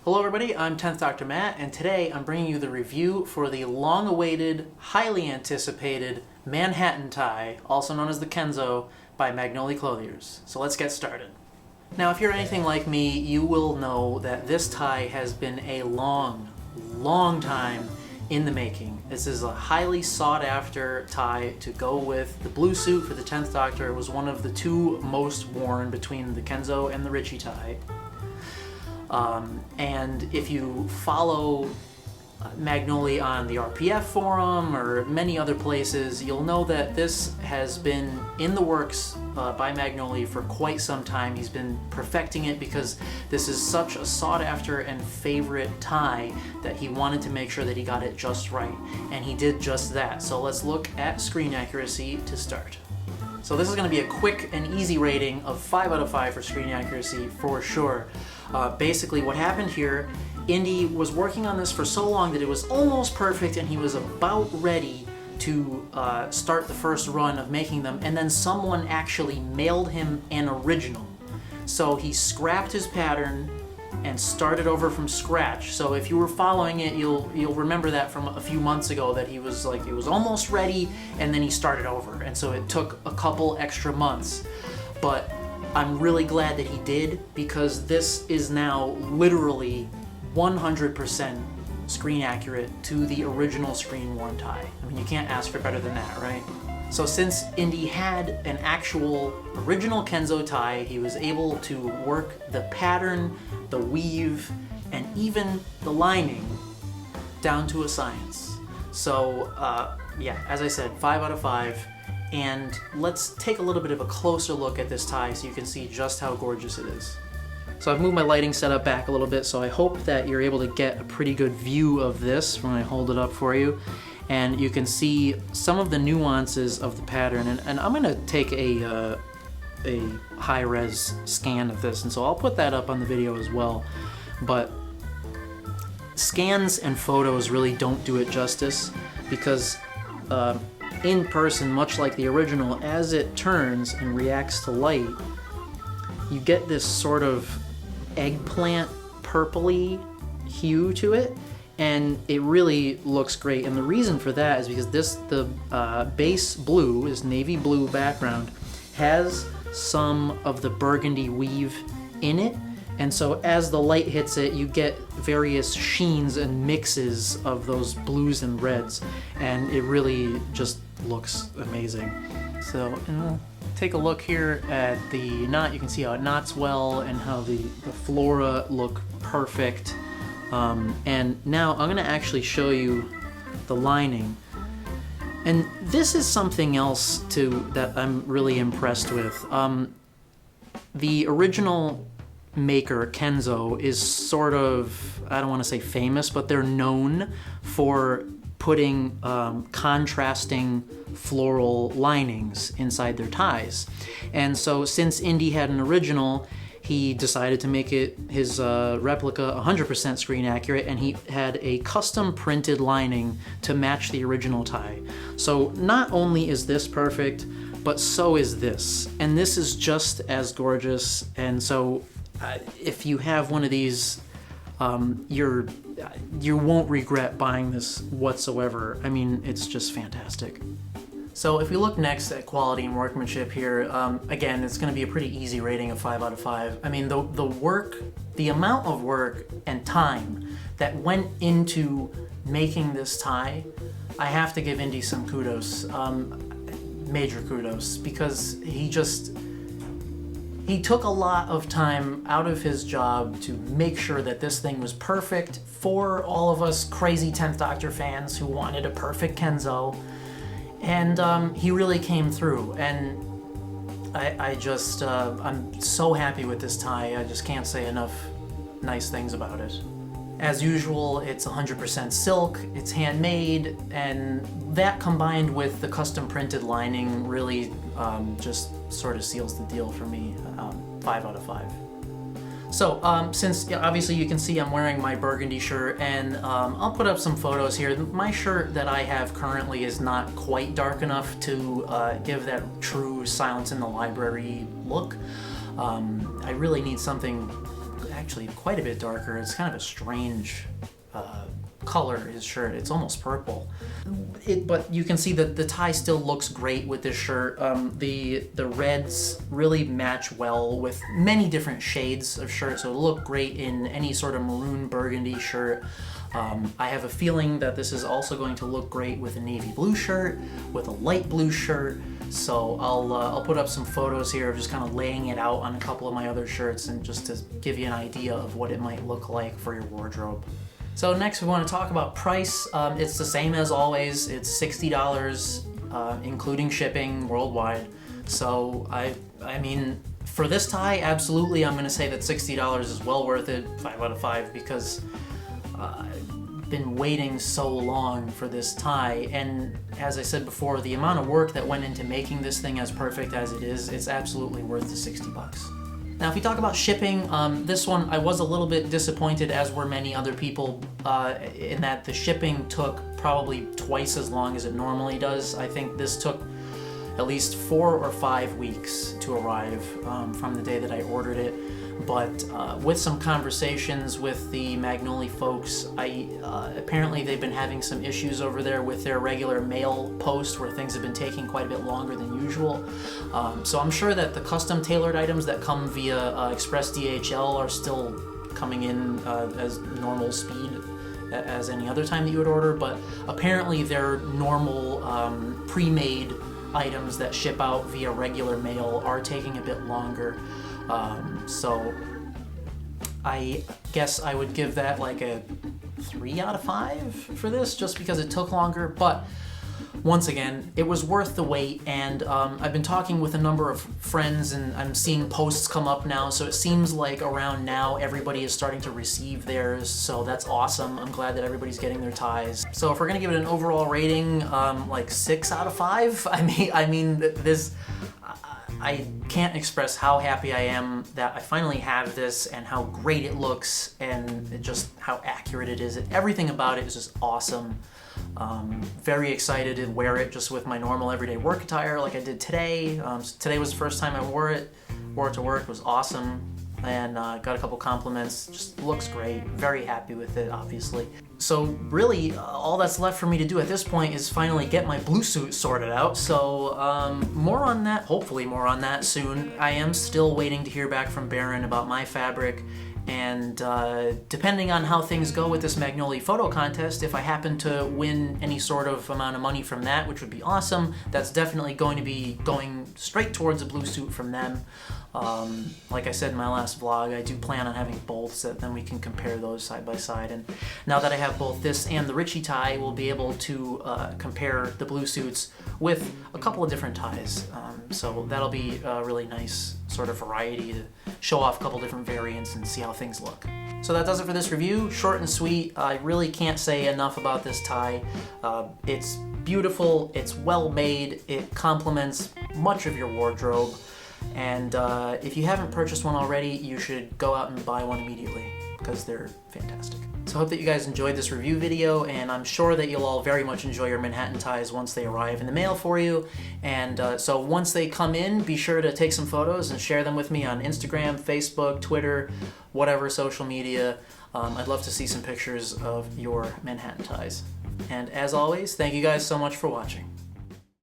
Hello everybody, I'm 10th Dr. Matt, and today I'm bringing you the review for the long-awaited, highly anticipated Manhattan tie, also known as the Kenzo, by Magnoli Clothiers. So let's get started. Now if you're anything like me, you will know that this tie has been a long time in the making. This is a highly sought-after tie to go with the blue suit for the 10th Doctor. It was one of the two most worn between the Kenzo and the Ritchie tie. And if you follow Magnoli on the RPF forum or many other places, you'll know that this has been in the works by Magnoli for quite some time. He's been perfecting it because this is such a sought-after and favorite tie that he wanted to make sure that he got it just right. And he did just that. So let's look at screen accuracy to start. So this is going to be a quick and easy rating of 5 out of 5 for screen accuracy for sure. Basically what happened here, Indy was working on this for so long that it was almost perfect and he was about ready to start the first run of making them, and then someone actually mailed him an original. So he scrapped his pattern and started over from scratch. So if you were following it, you'll remember that from a few months ago that he was like, it was almost ready and then he started over, and so it took a couple extra months. But I'm really glad that he did, because this is now literally 100% screen accurate to the original screen worn tie. I mean, you can't ask for better than that, right? So since Indy had an actual original Kenzo tie, he was able to work the pattern, the weave, and even the lining down to a science. So yeah, as I said, 5 out of 5. And let's take a little bit of a closer look at this tie so you can see just how gorgeous it is. So I've moved my lighting setup back a little bit, so I hope that you're able to get a pretty good view of this when I hold it up for you. And you can see some of the nuances of the pattern. And I'm gonna take a high-res scan of this, and so I'll put that up on the video as well. But scans and photos really don't do it justice, because in person, much like the original, as it turns and reacts to light, you get this sort of eggplant purpley hue to it, and it really looks great. And the reason for that is because the base blue, this navy blue background, has some of the burgundy weave in it, and so as the light hits it, you get various sheens and mixes of those blues and reds, and it really just looks amazing. So, and we'll take a look here at the knot. You can see how it knots well and how the flora look perfect. And now I'm going to actually show you the lining. And this is something else that I'm really impressed with. The original maker, Kenzo, is sort of, I don't want to say famous, but they're known for putting contrasting floral linings inside their ties. And so since Indy had an original, he decided to make it his replica 100% screen accurate, and he had a custom printed lining to match the original tie. So not only is this perfect, but so is this. And this is just as gorgeous. And so if you have one of these, you won't regret buying this whatsoever. I mean, it's just fantastic. So if we look next at quality and workmanship here, again, it's going to be a pretty easy rating of 5 out of 5. I mean, the amount of work and time that went into making this tie, I have to give Indy some kudos, major kudos, because he took a lot of time out of his job to make sure that this thing was perfect for all of us crazy 10th Doctor fans who wanted a perfect Kenzo. And he really came through, and I'm so happy with this tie. I just can't say enough nice things about it. As usual, it's 100% silk, it's handmade, and that combined with the custom printed lining really just sort of seals the deal for me. 5 out of 5. So since obviously you can see I'm wearing my burgundy shirt, and I'll put up some photos here. My shirt that I have currently is not quite dark enough to give that true Silence in the Library look. I really need something actually quite a bit darker. It's kind of a strange color, his shirt. It's almost purple. But you can see that the tie still looks great with this shirt. The reds really match well with many different shades of shirt, so it'll look great in any sort of maroon burgundy shirt. I have a feeling that this is also going to look great with a navy blue shirt, with a light blue shirt. So I'll put up some photos here of just kind of laying it out on a couple of my other shirts, and just to give you an idea of what it might look like for your wardrobe. So next we want to talk about price. It's the same as always. It's $60, including shipping worldwide. So I mean, for this tie, absolutely, I'm going to say that $60 is well worth it, 5 out of 5, because I've been waiting so long for this tie, and as I said before, the amount of work that went into making this thing as perfect as it is, it's absolutely worth the 60 bucks. Now, if we talk about shipping, this one I was a little bit disappointed, as were many other people, in that the shipping took probably twice as long as it normally does. I think this took at least 4 or 5 weeks to arrive from the day that I ordered it. But with some conversations with the Magnoli folks, apparently they've been having some issues over there with their regular mail post, where things have been taking quite a bit longer than usual. So I'm sure that the custom tailored items that come via Express DHL are still coming in as normal speed as any other time that you would order, but apparently their normal pre-made items that ship out via regular mail are taking a bit longer. So I guess I would give that like a 3 out of 5 for this, just because it took longer. But once again, it was worth the wait, and I've been talking with a number of friends, and I'm seeing posts come up now, so it seems like around now everybody is starting to receive theirs, so that's awesome. I'm glad that everybody's getting their ties. So if we're gonna give it an overall rating, like 6 out of 5, I mean this, I can't express how happy I am that I finally have this, and how great it looks, and just how accurate it is. Everything about it is just awesome. Very excited to wear it just with my normal everyday work attire like I did today. Today was the first time I wore it to work. It was awesome, and got a couple compliments. Just looks great. Very happy with it, obviously. So really, all that's left for me to do at this point is finally get my blue suit sorted out. So more on that, hopefully more on that soon. I am still waiting to hear back from Baron about my fabric, and depending on how things go with this Magnoli photo contest, if I happen to win any sort of amount of money from that, which would be awesome, that's definitely going to be going straight towards a blue suit from them. Like I said in my last vlog, I do plan on having both, so that then we can compare those side by side. And now that I have both this and the Richie tie, we'll be able to compare the blue suits with a couple of different ties. So that'll be a really nice sort of variety to show off a couple different variants and see how things look. So that does it for this review. Short and sweet. I really can't say enough about this tie. It's beautiful, it's well made, it complements much of your wardrobe, and if you haven't purchased one already, you should go out and buy one immediately, because they're fantastic. So I hope that you guys enjoyed this review video, and I'm sure that you'll all very much enjoy your Manhattan ties once they arrive in the mail for you. And so once they come in, be sure to take some photos and share them with me on Instagram, Facebook, Twitter, whatever social media. I'd love to see some pictures of your Manhattan ties. And as always, thank you guys so much for watching.